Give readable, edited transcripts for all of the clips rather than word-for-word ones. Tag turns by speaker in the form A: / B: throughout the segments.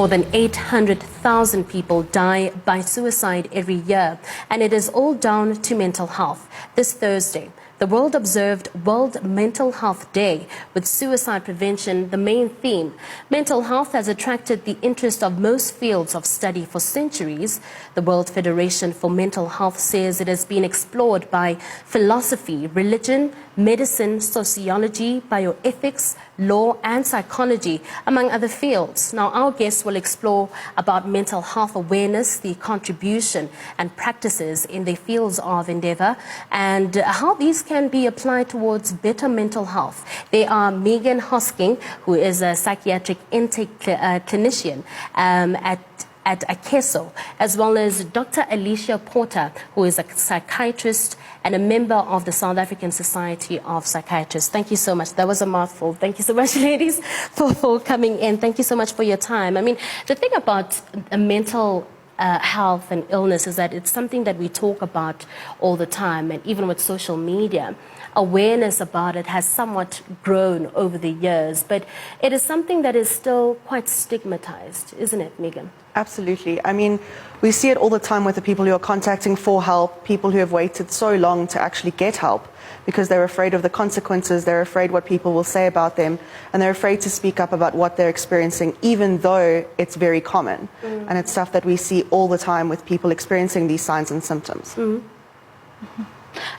A: More than 800,000 people die by suicide every year, and it is all down to mental health. This Thursday, the world observed World Mental Health Day, with suicide prevention the main theme. Mental health has attracted the interest of most fields of study for centuries. The World Federation for Mental Health says it has been explored by philosophy, religion, medicine, sociology, bioethics, law and psychology, among other fields. Now, our guests will explore about mental health awareness, the contribution and practices in the fields of endeavor, and how these can be applied towards better mental health. They are Megan Hosking, who is a psychiatric intake clinician at AKESO, as well as Dr. Alicia Porter, who is a psychiatrist and a member of the South African Society of Psychiatrists. Thank you so much. That was a mouthful. Thank you so much, ladies, for coming in. Thank you so much for your time. I mean, the thing about mental health and illness is that it's something that we talk about all the time, and even with social media, awareness about it has somewhat grown over the years, but it is something that is still quite stigmatized, isn't it, Megan?
B: Absolutely. I mean, we see it all the time with the people who are contacting for help, people who have waited so long to actually get help because they're afraid of the consequences, they're afraid what people will say about them, and they're afraid to speak up about what they're experiencing, even though it's very common. And it's stuff that we see all the time with people experiencing these signs and symptoms.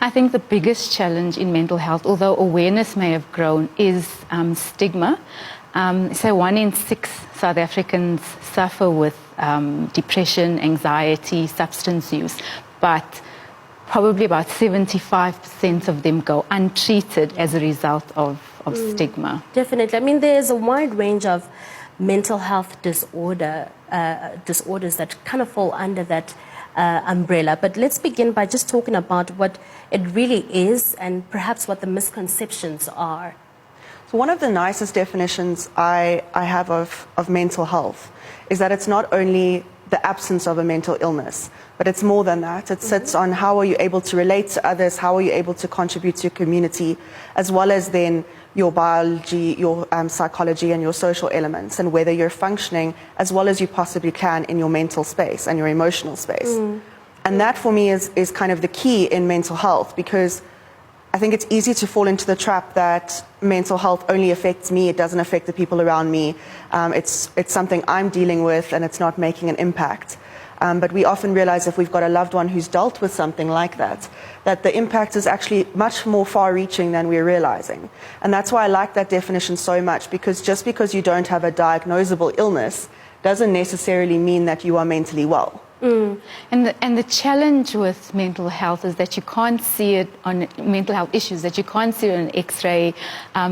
C: I think the biggest challenge in mental health, although awareness may have grown, is stigma. So 1 in 6 South Africans suffer with depression, anxiety, substance use, but probably about 75% of them go untreated as a result of stigma.
A: Definitely. I mean, there's a wide range of mental health disorders that kind of fall under that umbrella. But let's begin by just talking about what it really is and perhaps what the misconceptions are.
B: So one of the nicest definitions I have of mental health is that it's not only the absence of a mental illness, but it's more than that. It sits on how are you able to relate to others, how are you able to contribute to your community, as well as then your biology, your psychology and your social elements, and whether you're functioning as well as you possibly can in your mental space and your emotional space. And that for me is kind of the key in mental health, because I think it's easy to fall into the trap that mental health only affects me, it doesn't affect the people around me. It's something I'm dealing with and it's not making an impact. But we often realize if we've got a loved one who's dealt with something like that, that the impact is actually much more far-reaching than we're realizing. And that's why I like that definition so much, because just because you don't have a diagnosable illness doesn't necessarily mean that you are mentally well.
C: And the challenge with mental health is that you can't see it on mental health issues, that you can't see it on X-ray.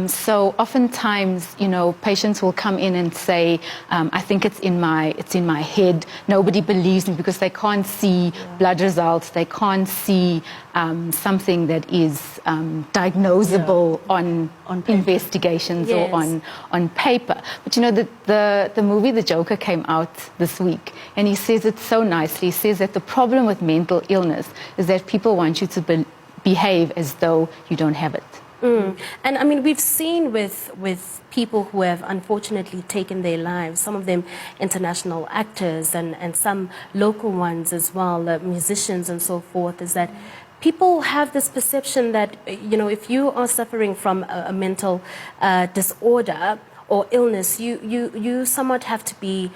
C: So oftentimes, you know, patients will come in and say, I think it's in my head. Nobody believes me because they can't see blood results. They can't see something that is diagnosable on investigations or on paper. But you know, the movie The Joker came out this week, and he says it so nicely. He says that the problem with mental illness is that people want you to behave as though you don't have it.
A: And I mean, we've seen with people who have unfortunately taken their lives, some of them international actors and some local ones as well, musicians and so forth, is that people have this perception that, you know, if you are suffering from a mental disorder or illness, you somewhat have to be,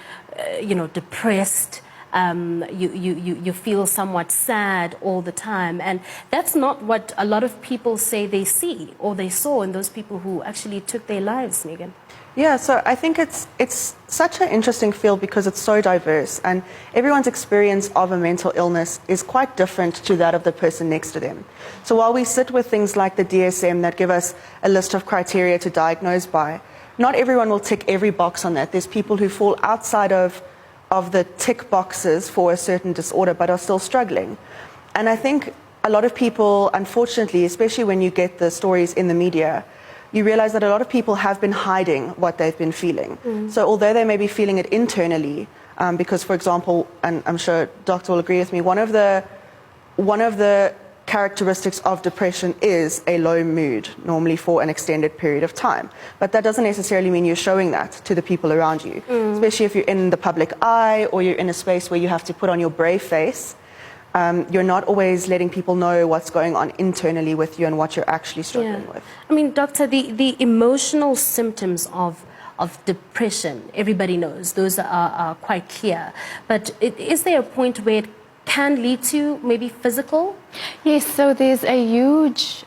A: you know, depressed. You feel somewhat sad all the time, and that's not what a lot of people say they see or they saw in those people who actually took their lives, Megan.
B: Yeah, so I think it's such an interesting field because it's so diverse, and everyone's experience of a mental illness is quite different to that of the person next to them. So while we sit with things like the DSM that give us a list of criteria to diagnose by, not everyone will tick every box on that. There's people who fall outside of the tick boxes for a certain disorder but are still struggling. And I think a lot of people, unfortunately, especially when you get the stories in the media, you realize that a lot of people have been hiding what they've been feeling. So although they may be feeling it internally, because, for example, and I'm sure Doctor will agree with me, one of the characteristics of depression is a low mood, normally for an extended period of time. But that doesn't necessarily mean you're showing that to the people around you, especially if you're in the public eye or you're in a space where you have to put on your brave face. You're not always letting people know what's going on internally with you and what you're actually struggling with.
A: I mean, doctor, the emotional symptoms of depression, everybody knows, those are quite clear. But is there a point where it can lead to maybe physical?
C: Yes, so there's a huge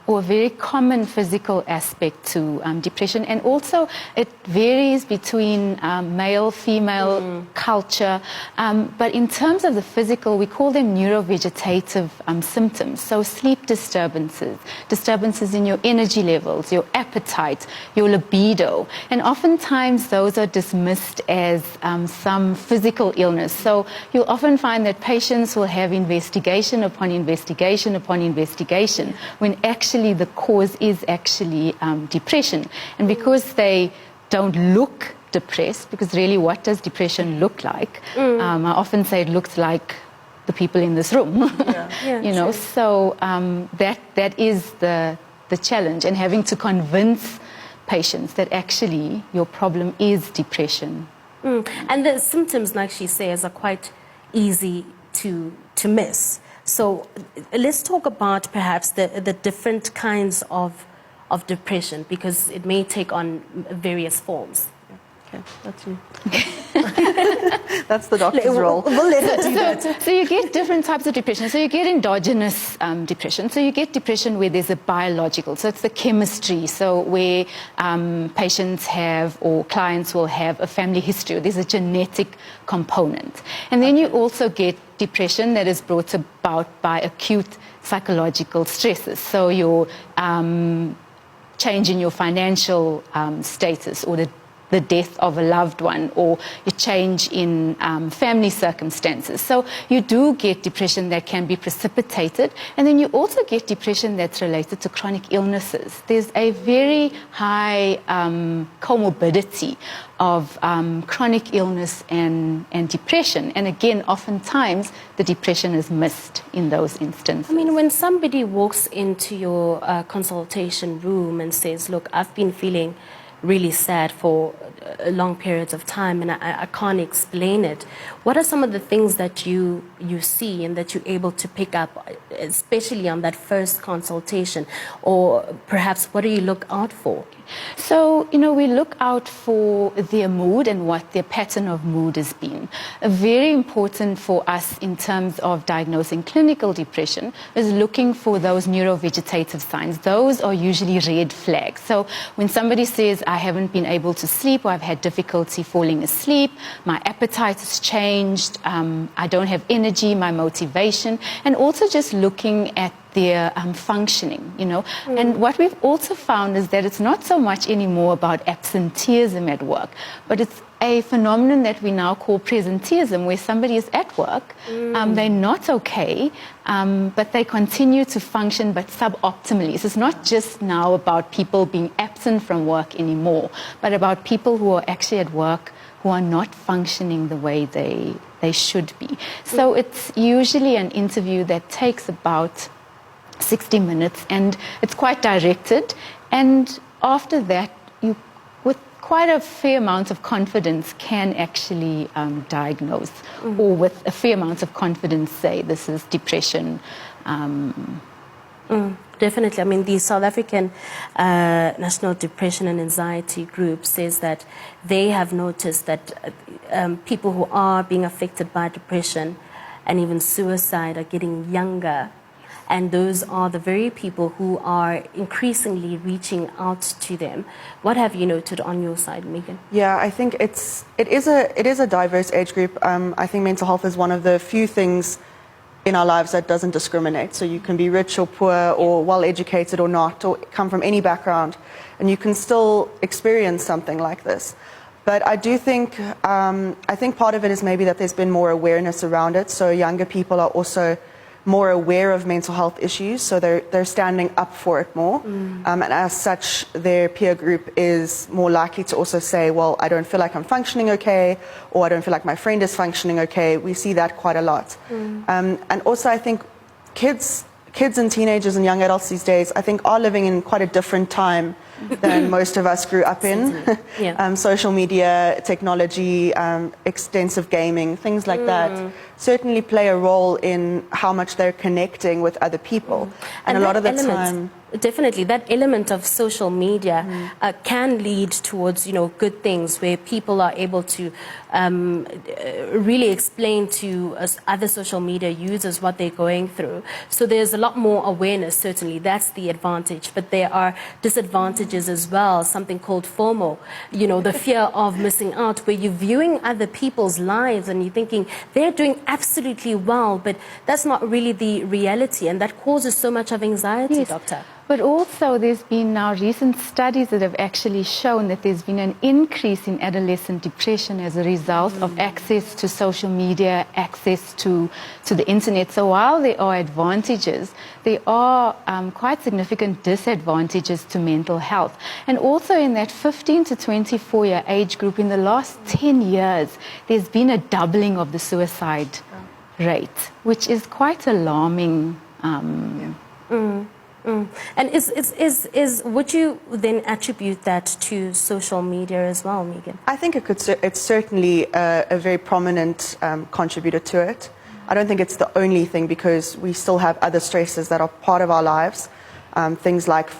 C: or very common physical aspect to depression, and also it varies between male, female culture. But in terms of the physical, we call them neurovegetative symptoms. So sleep disturbances, disturbances in your energy levels, your appetite, your libido. And oftentimes those are dismissed as some physical illness. So you'll often find that patients will have investigation upon investigation upon investigation, when actually the cause is actually depression. And because they don't look depressed, because really what does depression look like? I often say it looks like the people in this room. You know, so that is the challenge, and having to convince patients that actually your problem is depression.
A: And the symptoms, like she says, are quite easy to miss. So let's talk about perhaps the different kinds of depression, because it may take on various forms.
B: Okay, that's you. That's the doctor's role.
A: We'll let her do that.
C: So you get different types of depression. So you get endogenous depression. So you get depression where there's a biological. So it's the chemistry. So where patients have, or clients will have, a family history. There's a genetic component. And then you also get depression that is brought about by acute psychological stresses. So your change in your financial status, or the death of a loved one, or a change in family circumstances. So you do get depression that can be precipitated, and then you also get depression that's related to chronic illnesses. There's a very high comorbidity of chronic illness and depression. And again, oftentimes the depression is missed in those instances.
A: I mean, when somebody walks into your consultation room and says, look, I've been feeling really sad for long periods of time and I can't explain it, what are some of the things that you see and that you're able to pick up, especially on that first consultation? Or perhaps what do you look out for?
C: So, you know, we look out for their mood and what their pattern of mood has been. Very important for us in terms of diagnosing clinical depression is looking for those neurovegetative signs. Those are usually red flags. So when somebody says, I haven't been able to sleep, or I've had difficulty falling asleep, my appetite has changed, I don't have energy, my motivation, and also just looking at their functioning, you know. And what we've also found is that it's not so much anymore about absenteeism at work, but it's a phenomenon that we now call presenteeism, where somebody is at work, they're not okay, but they continue to function, but suboptimally. So it's not just now about people being absent from work anymore, but about people who are actually at work who are not functioning the way they should be. So it's usually an interview that takes about 60 minutes, and it's quite directed. And after that, you, with quite a fair amount of confidence, can actually diagnose, or with a fair amount of confidence say this is depression.
A: Definitely. I mean, the South African National Depression and Anxiety Group says that they have noticed that people who are being affected by depression and even suicide are getting younger. And those are the very people who are increasingly reaching out to them. What have you noted on your side, Megan?
B: Yeah, I think it is a diverse age group. I think mental health is one of the few things in our lives that doesn't discriminate. So you can be rich or poor, or well educated or not, or come from any background, and you can still experience something like this. But I do think I think part of it is maybe that there's been more awareness around it. So younger people are also more aware of mental health issues, so they're standing up for it more. And as such, their peer group is more likely to also say, well, I don't feel like I'm functioning okay, or I don't feel like my friend is functioning okay. We see that quite a lot. And also I think kids kids and teenagers and young adults these days, I think, are living in quite a different time than most of us grew up in.
A: Yeah.
B: Social media, technology, extensive gaming, things like that certainly play a role in how much they're connecting with other people. And a lot of the time...
A: Definitely, that element of social media can lead towards, good things where people are able to really explain to other social media users what they're going through. So there's a lot more awareness, certainly. That's the advantage. But there are disadvantages as well, something called FOMO, the fear of missing out, where you're viewing other people's lives and you're thinking they're doing absolutely well, but that's not really the reality, and that causes so much of anxiety,
C: Yes.
A: Doctor.
C: But also there's been now recent studies that have actually shown that there's been an increase in adolescent depression as a result of access to social media, access to the internet. So while there are advantages, there are quite significant disadvantages to mental health. And also in that 15 to 24-year age group, in the last 10 years, there's been a doubling of the suicide rate, which is quite alarming.
A: And would you then attribute that to social media as well, Megan?
B: I think it's certainly a very prominent contributor to it. I don't think it's the only thing, because we still have other stresses that are part of our lives. Things like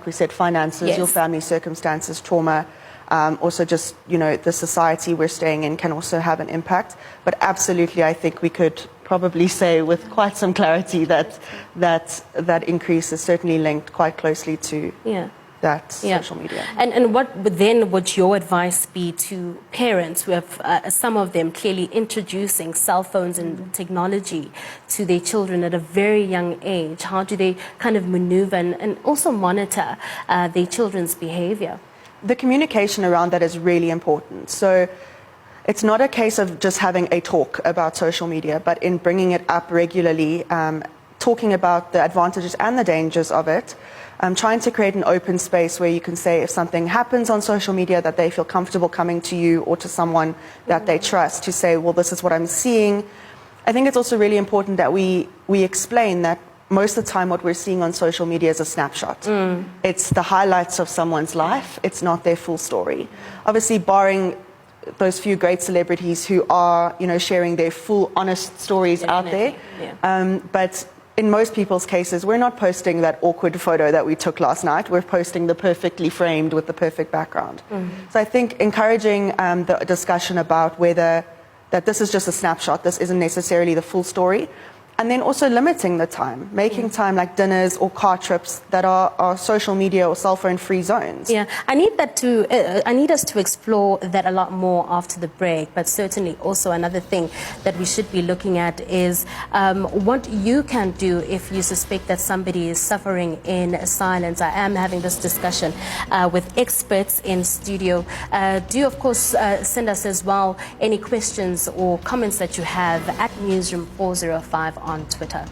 B: we said, finances,
A: Yes.
B: your family circumstances, trauma. Also just, the society we're staying in can also have an impact. But absolutely, I think we could probably say with quite some clarity that increase is certainly linked quite closely to that social media.
A: And what would your advice be to parents who have, some of them clearly introducing cell phones and technology to their children at a very young age? How do they kind of maneuver and also monitor their children's behavior?
B: The communication around that is really important. So it's not a case of just having a talk about social media, but in bringing it up regularly, talking about the advantages and the dangers of it, trying to create an open space where you can say if something happens on social media that they feel comfortable coming to you or to someone that they trust to say, well, this is what I'm seeing. I think it's also really important that we explain that most of the time what we're seeing on social media is a snapshot. It's the highlights of someone's life. It's not their full story. Obviously, barring those few great celebrities who are, sharing their full, honest stories out there.
A: Yeah.
B: But in most people's cases, we're not posting that awkward photo that we took last night. We're posting the perfectly framed with the perfect background. So I think encouraging the discussion about whether that this is just a snapshot, this isn't necessarily the full story. And then also limiting the time, making time like dinners or car trips that are social media or cell phone free zones.
A: Yeah, I need us to explore that a lot more after the break. But certainly also another thing that we should be looking at is what you can do if you suspect that somebody is suffering in silence. I am having this discussion with experts in studio. Do of course send us as well any questions or comments that you have at Newsroom 405 on Twitter.